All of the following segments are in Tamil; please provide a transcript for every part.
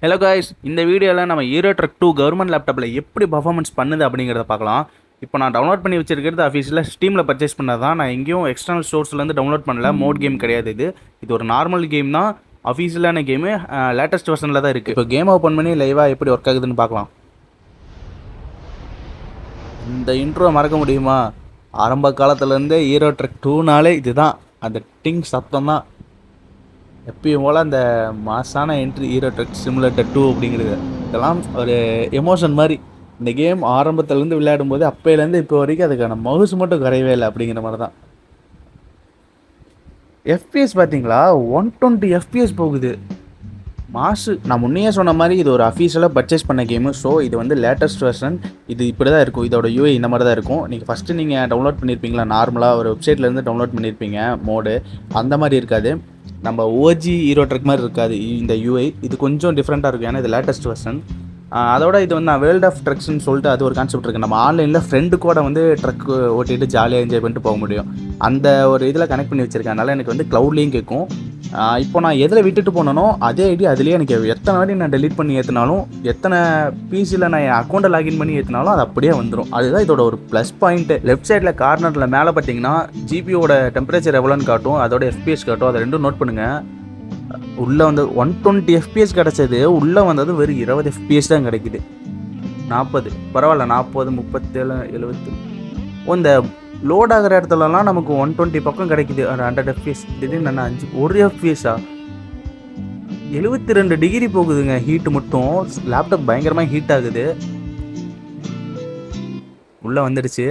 ஹலோ காய்ஸ், இந்த வீடியோவில் நம்ம ஹீரோ ட்ரக் 2 கவர்மெண்ட் லேப்டாப்பில் எப்படி பர்ஃபார்மன்ஸ் பண்ணுது அப்படிங்கிறத பார்க்கலாம். இப்போ நான் டவுன்லோட் பண்ணி வச்சிருக்கிறது அஃபீஷியலாக ஸ்டீமில் பர்ச்சேஸ் பண்ணது தான். நான் எங்கேயும் எக்ஸ்டர்னல் சோர்ஸ்லேருந்து டவுன்லோட் பண்ணல. மோட் கேம் கிடையாது. இது ஒரு நார்மல் கேம் தான். அஃபீஷியலான கேமு லேட்டஸ்ட் வெர்ஷனில் தான் இருக்குது. இப்போ கேம் ஓப்பன் பண்ணி லைவாக எப்படி ஒர்க் ஆகுதுன்னு பார்க்கலாம். இந்த இன்ட்ரோ மறக்க முடியுமா? ஆரம்ப காலத்துலேருந்தே ஹீரோ ட்ரக் 2நாலே இதுதான், அந்த டிங் சத்தம் தான். எப்பயும் போல் அந்த மாசான என்ட்ரி ஹீரோ ட்ரக் சிமுலேட்டர் 2 அப்படிங்கிறது இதெல்லாம் ஒரு எமோஷன் மாதிரி. இந்த கேம் ஆரம்பத்துலேருந்து விளையாடும்போது அப்போலேருந்து இப்போ வரைக்கும் அதுக்கான மவுஸ் மட்டும் குறையவே இல்லை அப்படிங்கிற மாதிரி தான். எஃபிஎஸ் பார்த்தீங்களா, 120 எஃபிஎஸ் போகுது. மாசு. நான் முன்னையே சொன்ன மாதிரி இது ஒரு அஃபீஷியலாக பர்ச்சேஸ் பண்ண கேமு. ஸோ இது வந்து லேட்டஸ்ட் வெர்ஷன். இது இப்படி தான் இருக்கும். இதோட யூஐ இந்த மாதிரி தான் இருக்கும். நீங்கள் ஃபஸ்ட்டு நீங்கள் டவுன்லோட் பண்ணியிருப்பீங்களா, நார்மலாக ஒரு வெப்சைட்லேருந்து டவுன்லோட் பண்ணியிருப்பீங்க மோடு, அந்த மாதிரி இருக்காது. நம்ம ஓஜி ஹீரோ ட்ரக் மாதிரி இருக்காது இந்த யூஐ. இது கொஞ்சம் டிஃப்ரெண்ட்டாக இருக்கும், ஏன்னா இது லேட்டஸ்ட் வெர்ஷன். அதோட இது வந்து நான் வேர்ல்ட் ஆஃப் ட்ரக்ஸ்ன்னு சொல்லிட்டு அது ஒரு கான்செப்ட் இருக்குது. நம்ம ஆன்லைனில் ஃப்ரெண்டு கூட வந்து ட்ரக் ஓட்டிட்டு ஜாலியாக என்ஜாய் பண்ணிட்டு போக முடியும். அந்த ஒரு இதில் கனெக்ட் பண்ணி வச்சுருக்கேன். அதனால் எனக்கு வந்து க்ளவுட்லேயும் கேட்கும். இப்போ நான் எதில் விட்டுட்டு போனனோ அதே ஐடி அதுலேயே எனக்கு எத்தனை வாட்டி நான் டெலிட் பண்ணி ஏற்றினாலும், எத்தனை பிசியில் நான் என் அக்கௌண்ட்டை லாகின் பண்ணி ஏற்றினாலும் அது அப்படியே வந்துடும். அதுதான் இதோட ஒரு ப்ளஸ் பாயிண்ட்டு. லெஃப்ட் சைடில் கார்னரில் மேலே பார்த்தீங்கன்னா ஜிபியோட டெம்பரேச்சர் எவ்வளோன்னு காட்டும், அதோட எஃபிஎஸ் காட்டும். அதை ரெண்டும் நோட் பண்ணுங்கள். உள்ளே வந்து 120 எஃபிஎஸ் கிடச்சது, உள்ளே வந்தது வெறும் 20 எஃபிஎஸ் தான் கிடைக்குது. 40 பரவாயில்ல, 40, 37, 70. இந்த லோட் ஆகிற இடத்துலலாம் நமக்கு 120 பக்கம் கிடைக்குது. 100 எஃபிஎஸ். திடீர்னு என்ன 1 எஃபிஎஸ்ஸா? 72 டிகிரி போகுதுங்க ஹீட்டு மட்டும். லேப்டாப் பயங்கரமாக ஹீட் ஆகுது. உள்ளே வந்துடுச்சு.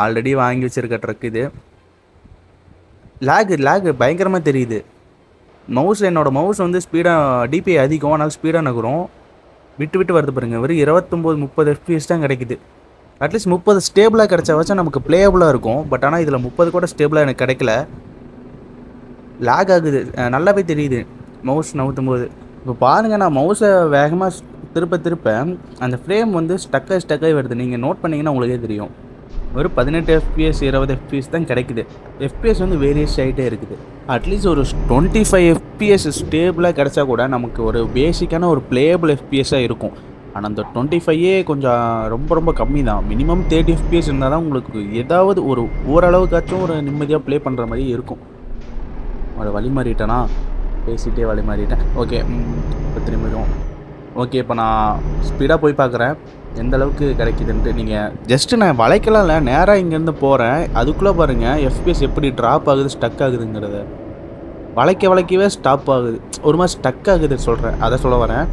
ஆல்ரெடி வாங்கி வச்சுருக்க ட்ரக் இது. லேகு பயங்கரமாக தெரியுது. என்னோடய மவுஸ் வந்து ஸ்பீடாக டிபிஐ அதிகம், அதனால் ஸ்பீடாக நகரும். விட்டு வருது பாருங்கள். வெறும் 29, 30 எஃபிஎஸ் தான் கிடைக்குது. அட்லீஸ்ட் 30 ஸ்டேபிளாக கிடச்சா வச்சா நமக்கு பிளேயபுளாக இருக்கும். பட் ஆனால் இதில் 30 கூட ஸ்டேபிளாக எனக்கு கிடைக்கல. லேக் ஆகுது, நல்லாவே தெரியுது மவுஸ் நவுத்தும் போது. இப்போ பாருங்கள், நான் மவுஸை வேகமாக திருப்ப அந்த ஃப்ரேம் வந்து ஸ்டக்காகி வருது. நீங்கள் நோட் பண்ணிங்கன்னா உங்களுக்கே தெரியும். வெறும் 18 எஃபிஎஸ் 20 எஃபிஎஸ் தான் கிடைக்குது. எஃபிஎஸ் வந்து வேரியஸ் ஆகிட்டே இருக்குது. அட்லீஸ்ட் ஒரு 25 எஃபிஎஸ் ஸ்டேபிளாக கிடச்சா கூட நமக்கு ஒரு பேசிக்கான ஒரு பிளேயபிள் எஃபிஎஸ்ஸாக இருக்கும். ஆனால் அந்த 25 கொஞ்சம் ரொம்ப கம்மி தான். மினிமம் 30 எஃபிஎஸ் இருந்தால் தான் உங்களுக்கு ஏதாவது ஒரு ஓரளவுக்காச்சும் ஒரு நிம்மதியாக ப்ளே பண்ணுற மாதிரி இருக்கும். அதை வழி மாறிட்டேனா, பேசிகிட்டே வழி மாறிட்டேன். ஓகே, இப்போ திரும்பிடும். ஓகே, இப்போ நான் ஸ்பீடாக போய் பார்க்குறேன் எந்த அளவுக்கு கிடைக்குதுன்ட்டு. நீங்கள் ஜஸ்ட்டு நான் வளைக்கலாம் இல்லை, நேராக இங்கேருந்து போகிறேன். அதுக்குள்ளே பாருங்கள் எஃபிஎஸ் எப்படி ட்ராப் ஆகுது, ஸ்டக் ஆகுதுங்கிறத. வளைக்கவே ஸ்டாப் ஆகுது, ஒரு மாதிரி ஸ்டக் ஆகுது சொல்கிறேன், அதை சொல்ல வரேன்.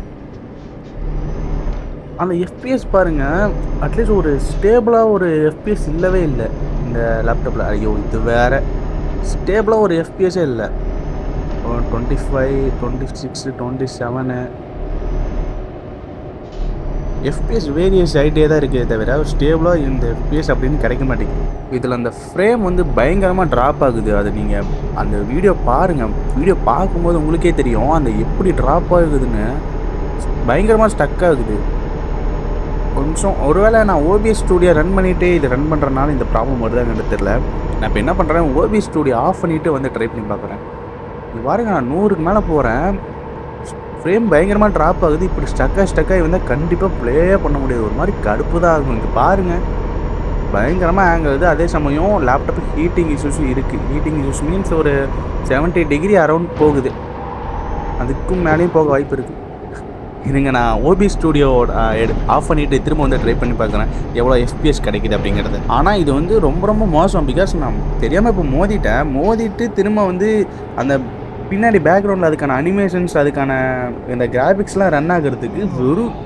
அந்த எஃபிஎஸ் பாருங்கள், அட்லீஸ்ட் ஒரு ஸ்டேபிளாக ஒரு எஃபிஎஸ் இல்லவே இல்லை இந்த லேப்டாப்பில். ஐயோ, இது வேறு. ஸ்டேபிளாக ஒரு எஃபிஎஸே இல்லை. 25, 26, 27 எஃபிஎஸ் வேரியஸ் ஆகிட்டே தான் இருக்கே தவிர ஸ்டேபிளாக இந்த எஃபிஎஸ் அப்படின்னு கிடைக்க மாட்டேங்குது. இதில் அந்த ஃப்ரேம் வந்து பயங்கரமாக ட்ராப் ஆகுது. அது நீங்கள் அந்த வீடியோ பாருங்கள். வீடியோ பார்க்கும்போது உங்களுக்கே தெரியும் அந்த எப்படி ட்ராப் ஆகுதுன்னு. பயங்கரமாக ஸ்டக் ஆகுது கொஞ்சம். ஒருவேளை நான் ஓபிஎஸ் ஸ்டூடியோ ரன் பண்ணிவிட்டு இது ரன் பண்ணுறனால இந்த ப்ராப்ளம் வருதான்னு தெரியல. நான் இப்போ என்ன பண்ணுறேன், ஓபிஎஸ் ஸ்டூடியோ ஆஃப் பண்ணிவிட்டு வந்து ட்ரை பண்ணி பார்க்குறேன். இது பாருங்க, நான் 100க்கு மேலே போகிறேன். ஃப்ரேம் பயங்கரமாக ட்ராப் ஆகுது. இப்படி ஸ்டக்காகி வந்தால் கண்டிப்பாக ப்ளே பண்ண முடியாது. ஒரு மாதிரி கடுப்பு தான் ஆகும். இங்கே பாருங்கள், பயங்கரமாக ஹேங் ஆகுது. அதே சமயம் லேப்டாப்பு ஹீட்டிங் இஷ்யூஸும் இருக்குது. ஹீட்டிங் இஷ்யூஸ் மீன்ஸ் ஒரு 70 டிகிரி அரௌண்ட் போகுது. அதுக்கும் மேலேயும் போக வாய்ப்பு இருக்குது. இருங்க, நான் ஓபிஎஸ் ஸ்டூடியோ ஆஃப் பண்ணிவிட்டு திரும்ப வந்து ட்ரை பண்ணி பார்க்குறேன் எவ்வளோ எஃபிஎஸ் கிடைக்குது அப்படிங்கிறது. ஆனால் இது வந்து ரொம்ப மோசம். பிகாஸ் நான் தெரியாமல் இப்போ மோதிட்டு திரும்ப வந்து அந்த பின்னாடி பேக்ரவுண்டில் அதுக்கான அனிமேஷன்ஸ், அதுக்கான இந்த கிராஃபிக்ஸ்லாம் ரன் ஆகிறதுக்கு வெறும்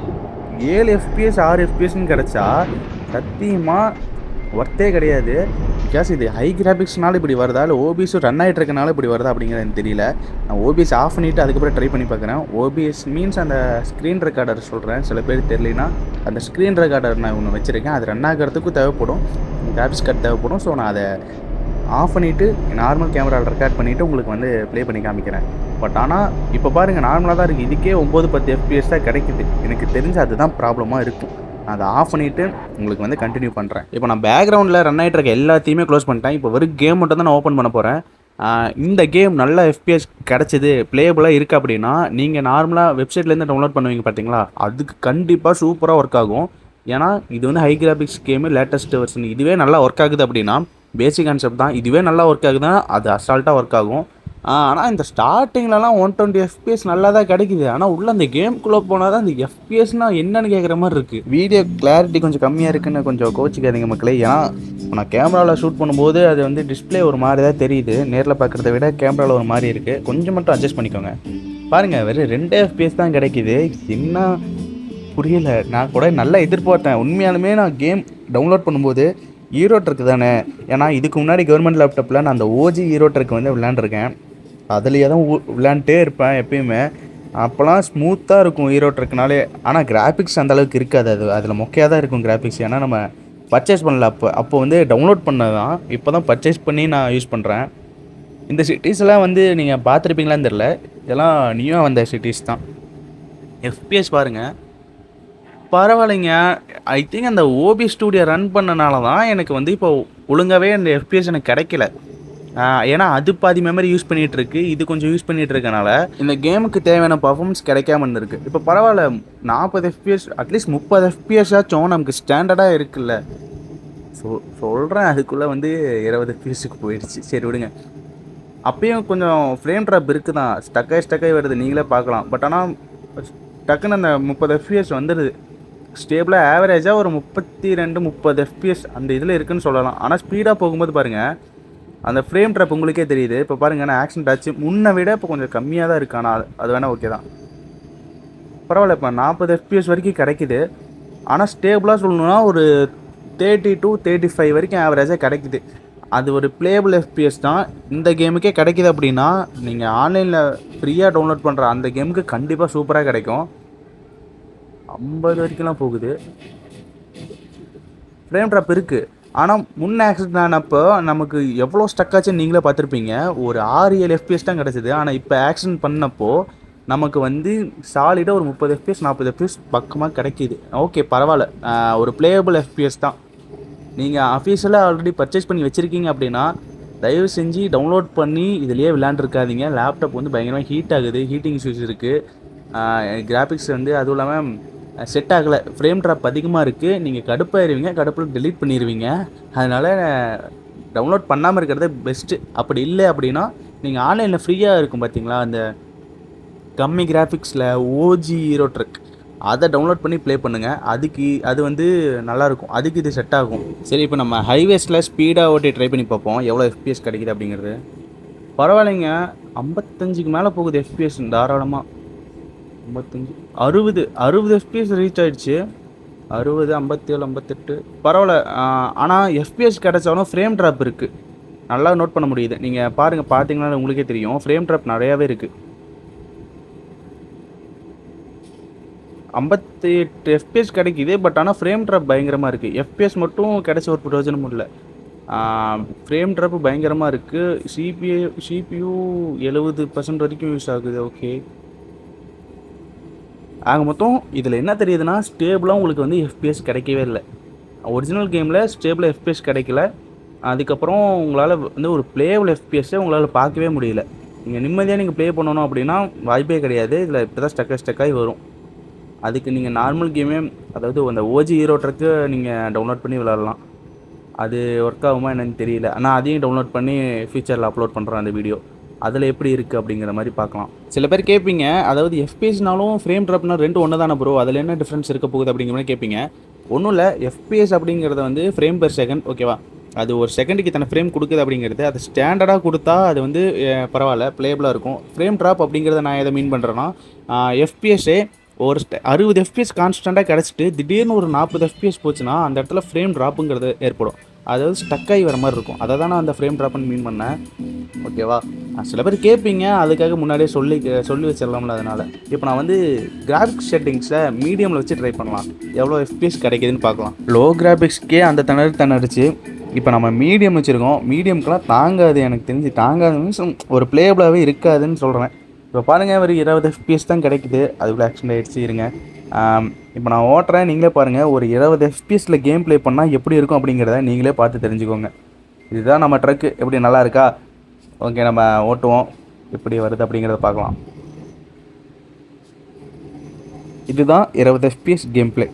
7 எஃபிஎஸ் 6 எஃபிஎஸ்ன்னு கிடச்சா சத்தியமாக ஒர்த்தே கிடையாது. பிகாஸ் இது ஹை கிராஃபிக்ஸ்னால இப்படி வருதா, இல்லை ஓபிஎஸ் ரன் ஆகிட்டு இருக்கனால இப்படி வருதா அப்படிங்கிறது எனக்கு தெரியல. நான் ஓபிஎஸ் ஆஃப் பண்ணிவிட்டு அதுக்கப்புறம் ட்ரை பண்ணி பார்க்குறேன். ஓபிஎஸ் மீன்ஸ் அந்த ஸ்க்ரீன் ரெக்கார்டர் சொல்கிறேன், சில பேர் தெரியலனா. அந்த ஸ்க்ரீன் ரெக்கார்டர் நான் ஒன்று வச்சுருக்கேன். அது ரன் ஆகிறதுக்கும் தேவைப்படும், கிராஃபிக்ஸ் கார்டு தேவைப்படும். ஸோ நான் அதை ஆஃப் பண்ணிவிட்டு நார்மல் கேமராவில் ரெக்கார்ட் பண்ணிவிட்டு உங்களுக்கு வந்து ப்ளே பண்ணி காமிக்கிறேன். பட் ஆனால் இப்போ பாருங்கள், நார்மலாக தான் இருக்குது. இதுக்கே 9-10 எஃபிஎஸ் தான் கிடைக்குது. எனக்கு தெரிஞ்சு அதுதான் ப்ராப்ளமாக இருக்கும். நான் அதை ஆஃப் பண்ணிவிட்டு உங்களுக்கு வந்து கண்டினியூ பண்ணுறேன். இப்போ நான் பேக்ரவுண்டில் ரன் ஆகிட்டு இருக்க எல்லாத்தையுமே க்ளோஸ் பண்ணிட்டேன். இப்போ வெறும் கேம் மட்டும் தான் நான் ஓப்பன் பண்ண போகிறேன். இந்த கேம் நல்ல எஃபிஎஸ் கிடச்சிது ப்ளேயபுளாக இருக்குது அப்படின்னா நீங்கள் நார்மலாக வெப்சைட்லேருந்து டவுன்லோட் பண்ணுவீங்க பார்த்தீங்களா, அதுக்கு கண்டிப்பாக சூப்பராக ஒர்க் ஆகும். ஏன்னா இது வந்து high graphics game, latest version. இதுவே நல்லா ஒர்க் ஆகுது அப்படின்னா பேசிக் கான்செப்ட் தான். இதுவே நல்லா ஒர்க் ஆகுதுன்னா அது அசால்ட்டாக ஒர்க் ஆகும். ஆனால் இந்த ஸ்டார்டிங்லலாம் 120 எஃபிஎஸ் நல்லா தான் கிடைக்குது. ஆனால் உள்ள அந்த கேம்குள்ளே போனால் தான் அந்த எஃபிஎஸ்னால் என்னன்னு கேட்குற மாதிரி இருக்குது. வீடியோ கிளாரிட்டி கொஞ்சம் கம்மியாக இருக்குன்னு கொஞ்சம் கோச்சிக்காதீங்க மக்களே. ஏன்னா நான் கேமராவில் ஷூட் பண்ணும்போது அது வந்து டிஸ்பிளே ஒரு மாதிரி தான் தெரியுது. நேரில் பார்க்குறத விட கேமராவில் ஒரு மாதிரி இருக்குது. கொஞ்சம் மட்டும் அட்ஜஸ்ட் பண்ணிக்கோங்க. பாருங்கள், வெறும் 2 எஃபிஎஸ் தான் கிடைக்கிது. என்ன புரியல. நான் கூட நல்லா எதிர்பார்த்தேன். உண்மையாலுமே நான் கேம் டவுன்லோட் பண்ணும்போது ஹீரோ ட்ரக் தானே, ஏன்னா இதுக்கு முன்னாடி கவர்மெண்ட் லேப்டாப்பில் நான் அந்த ஓஜி ஹீரோ ட்ரக் வந்து விளையாண்டுருக்கேன். அதுலேயே தான் விளையாண்டுட்டே இருப்பேன் எப்பயுமே. அப்போலாம் ஸ்மூத்தாக இருக்கும் ஹீரோ ட்ரக்னாலே. ஆனால் கிராஃபிக்ஸ் அந்தளவுக்கு இருக்காது. அதில் மொக்கையாக தான் இருக்கும் கிராஃபிக்ஸ். ஏன்னா நம்ம பர்ச்சேஸ் பண்ணல. அப்போ வந்து டவுன்லோட் பண்ணது தான். இப்போ தான் பர்ச்சேஸ் பண்ணி நான் யூஸ் பண்ணுறேன். இந்த சிட்டிஸ்லாம் வந்து நீங்கள் பார்த்துருப்பீங்களான்னு தெரில. இதெல்லாம் நியூவாக வந்த சிட்டிஸ் தான். எஃபிஎஸ் பாருங்கள், பரவாயில்லைங்க. ஐ திங்க் அந்த ஓபி ஸ்டூடியோ ரன் பண்ணனால தான் எனக்கு வந்து இப்போ ஒழுங்காகவே அந்த எஃபிஎஸ் எனக்கு கிடைக்கல. ஏன்னா அது பாதி மெமரி யூஸ் பண்ணிகிட்டு இருக்கு, இது கொஞ்சம் யூஸ் பண்ணிகிட்டு இருக்கனால இந்த கேமுக்கு தேவையான பர்ஃபார்மன்ஸ் கிடைக்காம இருந்திருக்கு. இப்போ பரவாயில்ல, 40 எஃபிஎஸ் அட்லீஸ்ட் 30 எஃபிஎஸ் ஆச்சும் நமக்கு ஸ்டாண்டர்டாக இருக்குல்ல. சொல்கிறேன், அதுக்குள்ளே வந்து 20 எஃபிஎஸ்க்கு போயிடுச்சு. சரி விடுங்க. அப்பயும் கொஞ்சம் ஃப்ரேம் ட்ராப் இருக்குது தான், ஸ்டக்காகி வருது, நீங்களே பார்க்கலாம். பட் ஆனால் டக்குன்னு அந்த 30 எஃபிஎஸ் வந்துடுது. ஸ்டேபிளாக ஆவரேஜாக ஒரு 32-30 எஃபிஎஸ் அந்த இதில் இருக்குதுன்னு சொல்லலாம். ஆனால் ஸ்பீடாக போகும்போது பாருங்கள், அந்த ஃப்ரேம் ட்ராப் உங்களுக்கே தெரியுது. இப்போ பாருங்கள், நான் ஆக்ஷன் டச்சு முன்னை விட இப்போ கொஞ்சம் கம்மியாக தான் இருக்குது. ஆனால் அது வேணால் ஓகே தான், பரவாயில்ல. இப்போ 40 எஃபிஎஸ் வரைக்கும் கிடைக்குது. ஆனால் ஸ்டேபிளாக சொல்லணுன்னா ஒரு 30-35 வரைக்கும் ஆவரேஜாக கிடைக்குது. அது ஒரு பிளேபிள் எஃபிஎஸ் தான். இந்த கேமுக்கே கிடைக்கிது அப்படின்னா நீங்கள் ஆன்லைனில் ஃப்ரீயாக டவுன்லோட் பண்ணுற அந்த கேமுக்கு கண்டிப்பாக சூப்பராக கிடைக்கும். 50 வரைக்கும்லாம் போகுது. ஃப்ரேம் ட்ராப் இருக்குது. ஆனால் முன்ன ஆக்சிடென்ட் ஆனப்போ நமக்கு எவ்வளோ ஸ்டக்காச்சுன்னு நீங்களே பார்த்துருப்பீங்க. ஒரு 6-7 எஃபிஎஸ் தான் கிடச்சிது. ஆனால் இப்போ ஆக்சிடென்ட் பண்ணப்போ நமக்கு வந்து சாலிடாக ஒரு 30 எஃபிஎஸ் 40 எஃபிஎஸ் பக்கமாக கிடைக்கிது. ஓகே, பரவாயில்ல. ஒரு பிளேயபிள் எஃபிஎஸ் தான். நீங்கள் அஃபீஷியலாக ஆல்ரெடி பர்ச்சேஸ் பண்ணி வச்சுருக்கீங்க அப்படின்னா தயவு செஞ்சு டவுன்லோட் பண்ணி இதிலேயே விளையாண்டுருக்காதீங்க. லேப்டாப் வந்து பயங்கரமாக ஹீட் ஆகுது, ஹீட்டிங் இஷ்யூஸ் இருக்குது. கிராஃபிக்ஸ் வந்து அதுவும் இல்லாமல் செட் ஆகலை, ஃப்ரேம் ட்ராப் அதிகமாக இருக்குது. நீங்கள் கடுப்பாயிருவீங்க, கடுப்பில் டெலீட் பண்ணிடுவீங்க. அதனால் டவுன்லோட் பண்ணாமல் இருக்கிறது பெஸ்ட்டு. அப்படி இல்லை அப்படின்னா நீங்கள் ஆன்லைனில் ஃப்ரீயாக இருக்கும் பார்த்தீங்களா, அந்த கம்மி கிராஃபிக்ஸில் ஓஜி ஹீரோ ட்ரக், அதை டவுன்லோட் பண்ணி ப்ளே பண்ணுங்கள். அது வந்து நல்லாயிருக்கும். அதுக்கு இது செட் ஆகும். சரி, இப்போ நம்ம ஹைவேஸில் ஸ்பீடாக ஓட்டி ட்ரை பண்ணி பார்ப்போம் எவ்வளோ எஃபிஎஸ் கிடைக்குது அப்படிங்கிறது. பரவாயில்லைங்க, 55க்கு மேலே போகுது எஃபிஎஸ் தாராளமாக. 55 60 எஃபிஎஸ் ரீச் ஆகிடுச்சு. 60 57 58 பரவாயில்ல. ஆனால் எஃபிஎஸ் கிடச்சாலும் ஃப்ரேம் ட்ராப் இருக்குது, நல்லா நோட் பண்ண முடியுது. நீங்கள் பாருங்கள், பார்த்தீங்கன்னா உங்களுக்கே தெரியும் ஃப்ரேம் ட்ராப் நிறையாவே இருக்குது. 58 எஃபிஎஸ் கிடைக்கிது. பட் ஆனால் ஃப்ரேம் ட்ராப் பயங்கரமாக இருக்குது. எஃபிஎஸ் மட்டும் கிடைச்ச ஒரு பிரயோஜனமும் இல்லை. ஃப்ரேம் ட்ராப்பு பயங்கரமாக இருக்குது. சிபியூ 70% வரைக்கும் யூஸ் ஆகுது. ஓகே, ஆக மொத்தம் இதில் என்ன தெரியுதுன்னா, ஸ்டேபிளாக உங்களுக்கு வந்து எஃபிஎஸ் கிடைக்கவே இல்லை. ஒரிஜினல் கேமில் ஸ்டேபிளாக எஃபிஎஸ் கிடைக்கல. அதுக்கப்புறம் உங்களால் வந்து ஒரு பிளேபிள் எஃபிஎஸ்ஸே உங்களால் பார்க்கவே முடியல. நீங்கள் நிம்மதியாக நீங்கள் ப்ளே பண்ணணும் அப்படின்னா வாய்ப்பே கிடையாது. இதில் இப்போ தான் ஸ்டக்காகி வரும். அதுக்கு நீங்கள் நார்மல் கேமே, அதாவது அந்த ஓஜி ஹீரோ ட்ரக்கு நீங்கள் டவுன்லோட் பண்ணி விளாட்லாம். அது ஒர்க் ஆகுமா என்னன்னு தெரியல. ஆனால் அதையும் டவுன்லோட் பண்ணி ஃபியூச்சரில் அப்லோட் பண்ணுறேன் அந்த வீடியோ. அதில் எப்படி இருக்குது அப்படிங்கிற மாதிரி பார்க்கலாம். சில பேர் கேட்பீங்க, அதாவது எஃபிஎஸ்னாலும் ஃப்ரேம் ட்ராப்னா ரெண்டு ஒன்று தானே ப்ரோ, அதில் என்ன டிஃப்ரென்ஸ் இருக்க போகுது அப்படிங்கிற மாதிரி கேட்பீங்க. ஒன்றும் இல்லை, எஃபிஎஸ் அப்படிங்கிறத வந்து ஃப்ரேம் பெர் செகண்ட், ஓகேவா, அது ஒரு செகண்டுக்கு இத்தனை ஃப்ரேம் கொடுக்குது அப்படிங்கிறது. அது ஸ்டாண்டர்டாக கொடுத்தா அது வந்து பரவாயில்ல, ப்ளேபிளாக இருக்கும். ஃப்ரேம் ட்ராப் அப்படிங்கிறத நான் எதை மீன் பண்ணுறேன்னா, எஃபிஎஸ்ஸே ஒரு 60 எஃபிஎஸ் கான்ஸ்டண்ட்டாக கிடச்சிட்டு திடீர்னு ஒரு 40 எஃபிஎஸ் போச்சுன்னா அந்த இடத்துல ஃப்ரேம் ட்ராப்புங்கிறது ஏற்படும். அதாவது ஸ்டக்காகி வர மாதிரி இருக்கும். அதை தான் நான் அந்த ஃப்ரேம் ட்ராப்னு மீன் பண்ணேன். ஓகேவா, சில பேர் கேட்பீங்க, அதுக்காக முன்னாடியே சொல்லி வச்சிடலாம்ல. அதனால் இப்போ நான் வந்து கிராஃபிக்ஸ் செட்டிங்ஸை மீடியமில் வச்சு ட்ரை பண்ணலாம், எவ்வளோ எஃபிஎஸ் கிடைக்குதுன்னு பார்க்கலாம். லோ கிராஃபிக்ஸ்க்கே அந்த திணறிச்சு. இப்போ நம்ம மீடியம் வச்சுருக்கோம். மீடியம்க்கெலாம் தாங்காது, எனக்கு தெரிஞ்சு தாங்காது மீன்ஸ் ஒரு ப்ளேபிளாகவே இருக்காதுன்னு சொல்கிறேன். இப்போ பாருங்கள், ஒரு 20 எஃபிஎஸ் தான் கிடைக்குது. அதுக்குள்ளே ஆக்ஷன் ஆகிடுச்சு. இருங்க, இப்போ நான் ஓட்டுறேன், நீங்களே பாருங்கள். ஒரு 20 எஃபிஎஸில் கேம் ப்ளே பண்ணால் எப்படி இருக்கும் அப்படிங்கிறத நீங்களே பார்த்து தெரிஞ்சுக்கோங்க. இதுதான் நம்ம ட்ரக்கு, எப்படி நல்லா இருக்கா? ஓகே, நம்ம ஓட்டுவோம். எப்படி வருது அப்படிங்கிறத பார்க்கலாம். இதுதான் 20 FPS கேம் பிளே.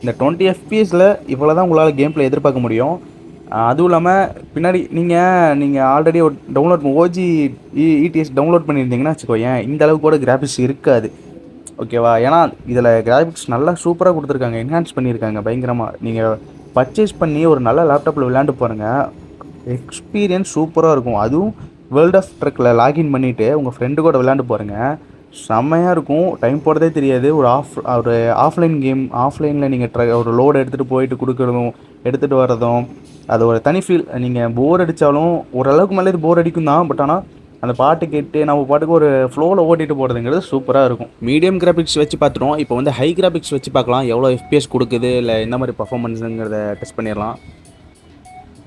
இந்த 20 FPSல இவ்வளோ தான் உங்களால் கேம் பிளே எதிர்பார்க்க முடியும். அதுவும் இல்லாமல் பின்னாடி நீங்கள் ஆல்ரெடி ஒரு டவுன்லோட் ஓஜி இடிஎஸ் டவுன்லோட் பண்ணியிருந்தீங்கன்னா வச்சுக்கோயேன், இந்த அளவுக்கு கூட கிராஃபிக்ஸ் இருக்காது. ஓகேவா? ஏன்னா இதில் கிராஃபிக்ஸ் நல்லா சூப்பராக கொடுத்துருக்காங்க, என்ஹான்ஸ் பண்ணியிருக்காங்க பயங்கரமாக. நீங்கள் பர்ச்சேஸ் பண்ணி ஒரு நல்ல லேப்டாப்பில் விளையாண்டு பாருங்கள், எக்ஸ்பீரியன்ஸ் சூப்பராக இருக்கும். அதுவும் வேர்ல்ட் ஆஃப் ட்ரக்கில் லாகின் பண்ணிவிட்டு உங்கள் ஃப்ரெண்டு கூட விளையாண்டு பாருங்கள், செம்மையாக இருக்கும். டைம் போகிறதே தெரியாது. ஒரு ஆஃப்லைன் கேம், ஆஃப்லைனில் நீங்கள் ஒரு லோடு எடுத்துகிட்டு போயிட்டு கொடுக்குறதும் எடுத்துகிட்டு வர்றதும் அது ஒரு தனி ஃபீல். நீங்கள் போர் அடித்தாலும் ஓரளவுக்கு மேலே இது போர் அடிக்கும் தான், பட் ஆனால் அந்த பாட்டு கேட்டு நம்ம பாட்டுக்கு ஒரு ஃப்ளோவில் ஓட்டிகிட்டு போகிறதுங்கிறது சூப்பராக இருக்கும். மீடியம் கிராஃபிக்ஸ் வச்சு பார்த்துட்டோம். இப்போ வந்து ஹை கிராஃபிக்ஸ் வச்சு பார்க்கலாம், எவ்வளோ FPS கொடுக்குது, இல்லை எந்த மாதிரி பர்ஃபார்மன்ஸுங்கிறத டெஸ்ட் பண்ணிடலாம்.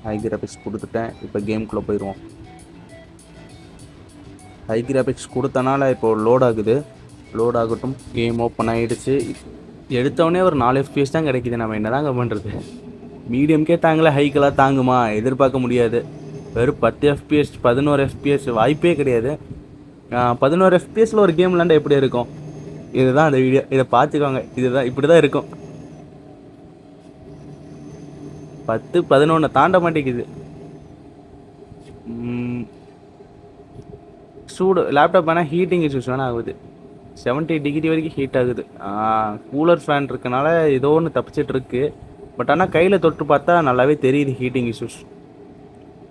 ஹை கிராஃபிக்ஸ் கொடுத்துட்டேன். இப்போ கேமுக்குள்ளே போயிடுவோம். ஹை கிராஃபிக்ஸ் கொடுத்தனால இப்போது லோட் ஆகுது. லோட் ஆகட்டும். கேம் ஓப்பன் ஆகிடுச்சு. எடுத்தோடனே ஒரு 4 FPS தான் கிடைக்கிது. நம்ம என்ன தாங்க பண்ணுறது? மீடியம்கே தாங்கலை, ஹைக்கெல்லாம் தாங்குமா? எதிர்பார்க்க முடியாது. வெறும் 10 FPS 11 FPS வாய்ப்பே கிடையாது. 11 FPSல ஒரு கேம் விளாண்டா எப்படி இருக்கும்? இதுதான் அந்த வீடியோ, இதை பார்த்துக்கோங்க. இதுதான், இப்படி தான் இருக்கும். 10 11 தாண்ட மாட்டேங்குது. சூடு லேப்டாப் வேணால் ஹீட்டிங் இஷ்யூஸ் வேணால் ஆகுது. 70 டிகிரி வரைக்கும் ஹீட் ஆகுது. கூலர் ஃபேன் இருக்கனால ஏதோ ஒன்று தப்பிச்சிட்ருக்கு. பட் ஆனால் கையில் தொட்டு பார்த்தா நல்லாவே தெரியுது ஹீட்டிங் இஷ்யூஸ்.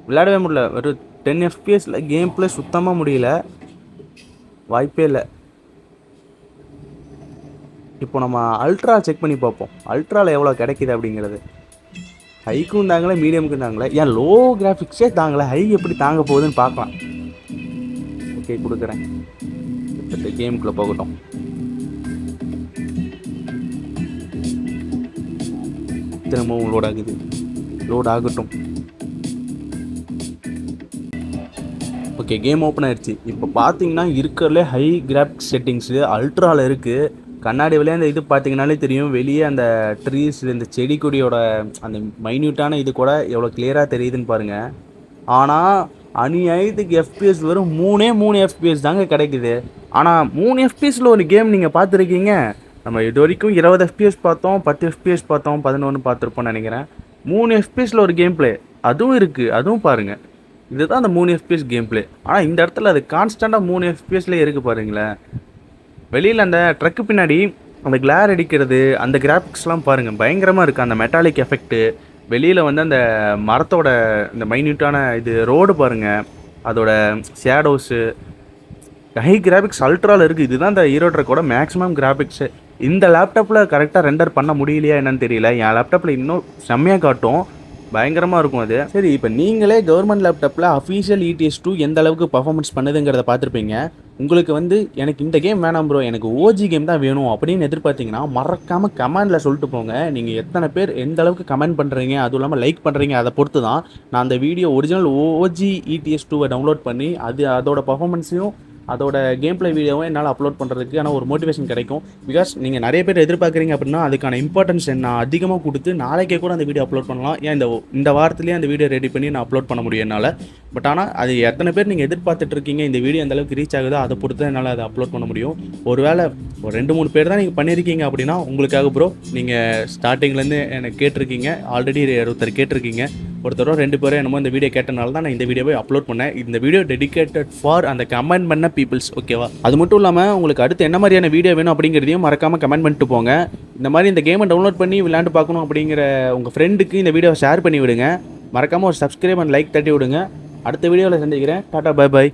விளையாடவே முடியல. ஒரு 10 FPSல கேம் பிளே சுத்தமாக முடியல, வாய்ப்பே இல்லை. இப்போ நம்ம அல்ட்ரா செக் பண்ணி பார்ப்போம், அல்ட்ராவில் எவ்வளோ கிடைக்கிது அப்படிங்கிறது. ஹைக்கும் தாங்கலை, மீடியமுக்கும் தாங்கலை, ஏன் லோ கிராஃபிக்ஸே தாங்கலை, ஹை எப்படி தாங்க போகுதுன்னு பார்க்கலாம். ஓகே, கொடுக்குறேன். இப்போ கேமுக்குள்ளே போகட்டும். திரும்பவும் லோட் ஆகுது. லோட் ஆகட்டும். ஓகே, கேம் ஓப்பன் ஆயிடுச்சு. இப்போ பார்த்தீங்கன்னா இருக்கிறதுலே ஹை கிராஃபிக்ஸ் செட்டிங்ஸு அல்ட்ராவில் இருக்குது. கண்ணாடி வழியாக அந்த இது பார்த்தீங்கன்னாலே தெரியும், வெளியே அந்த ட்ரீஸ், இந்த செடி கொடியோட அந்த மைன்யூட்டான இது கூட எவ்வளோ கிளியராக தெரியுதுன்னு பாருங்கள். ஆனால் அநியாயத்துக்கு FPS வெறும் 3 FPS தாங்க கிடைக்குது. ஆனால் 3 FPSல ஒரு கேம் நீங்கள் பார்த்துருக்கீங்க? நம்ம இது வரைக்கும் 20 FPS பார்த்தோம், 10 FPS பார்த்தோம், 11 பார்த்துருப்போம்னு நினைக்கிறேன். 3 FPSல ஒரு கேம் பிளே அதுவும் இருக்குது, அதுவும் பாருங்கள். இதுதான் அந்த 3 FPS கேம் பிளே. ஆனால் இந்த இடத்துல அது கான்ஸ்டண்ட்டாக 3 FPSலேயே இருக்குது பாருங்களேன். வெளியில் அந்த ட்ரக்கு பின்னாடி அந்த கிளார் அடிக்கிறது, அந்த கிராஃபிக்ஸ்லாம் பாருங்கள், பயங்கரமாக இருக்குது. அந்த மெட்டாலிக் எஃபெக்ட்டு, வெளியில் வந்து அந்த மரத்தோட இந்த மைன்யூட்டான இது ரோடு பாருங்கள், அதோட ஷேடோஸு, ஹை கிராஃபிக்ஸ் அல்ட்ராவில் இருக்குது. இதுதான் இந்த ஹீரோ ட்ரக்கோட மேக்ஸிமம் கிராஃபிக்ஸு. இந்த லேப்டாப்பில் கரெக்டாக ரெண்டர் பண்ண முடியலையா என்னன்னு தெரியல. என் லேப்டாப்பில் இன்னும் செம்மையாக காட்டும், பயங்கரமாக இருக்கும் அது. சரி, இப்போ நீங்களே கவர்மெண்ட் லேப்டாப்பில் அஃபீஷியல் ETS2 எந்த அளவுக்கு பர்ஃபார்மன்ஸ் பண்ணுதுங்கிறத பார்த்துருப்பீங்க. உங்களுக்கு வந்து எனக்கு இந்த கேம் வேணாம் ப்ரோ, எனக்கு OG கேம் தான் வேணும் அப்படின்னு எதிர்பார்த்தீங்கன்னா மறக்காமல் கமெண்டில் சொல்லிட்டு போங்க. நீங்கள் எத்தனை பேர் எந்த அளவுக்கு கமெண்ட் பண்ணுறீங்க, அதுவும் இல்லாமல் லைக் பண்ணுறீங்க, அதை பொறுத்து தான் நான் அந்த video original OG ETS2 download பண்ணி அதோட பர்ஃபார்மன்ஸையும் அதோட கேம் பிளே வீடியோவும் என்னால் அப்லோட் பண்ணுறதுக்கான ஒரு மோட்டிவேஷன் கிடைக்கும். பிகாஸ் நீங்கள் நிறைய பேர் எதிர்பார்க்குறீங்க அப்படின்னா அதுக்கான இம்பார்ட்டன்ஸ் நான் அதிகமாக கொடுத்து நாளைக்கே கூட அந்த வீடியோ அப்லோட் பண்ணலாம். ஏன் இந்த வாரத்துலேயே அந்த வீடியோ ரெடி பண்ணி நான் அப்லோட் பண்ண முடியும் என்னால். பட் ஆனால் அது எத்தனை பேர் நீங்கள் எதிர்பார்த்துட்டு இருக்கீங்க, இந்த வீடியோ அந்த அளவுக்கு ரீச் ஆகுதோ அதை பொறுத்து தான் என்னால் அதை அப்லோட் பண்ண முடியும். ஒருவேளை ஒரு 2-3 பேர் தான் நீங்கள் பண்ணியிருக்கீங்க அப்படின்னா உங்களுக்காக ப்ரோ, நீங்கள் ஸ்டார்டிங்லேருந்து எனக்கு கேட்டிருக்கீங்க, ஆல்ரெடி ஒருத்தர் கேட்டிருக்கீங்க, ஒருத்தரோ 2 பேரோ என்னமோ இந்த வீடியோ கேட்டனால தான் நான் இந்த வீடியோவை அப்லோட் பண்ணேன். இந்த வீடியோ டெடிகேட்டட் ஃபார் அந்த கமெண்ட் பண்ண பீப்புள்ஸ், ஓகேவா? அது மட்டும் இல்லாமல் உங்களுக்கு அடுத்து என்ன மாதிரியான வீடியோ வேணும் அப்படிங்கிறதையும் மறக்காமல் கமெண்ட் பண்ணிட்டு போங்க. இந்த மாதிரி இந்த கேமை டவுன்லோட் பண்ணி விளையாண்டு பார்க்கணும் அப்படிங்கிற உங்கள் ஃப்ரெண்டுக்கு இந்த வீடியோவை ஷேர் பண்ணி விடுங்க. மறக்காமல் ஒரு சப்ஸ்கிரைப் அண்ட் லைக் தட்டி விடுங்க. அடுத்த வீடியோவில் சந்திக்கிறேன். Tata, bye bye.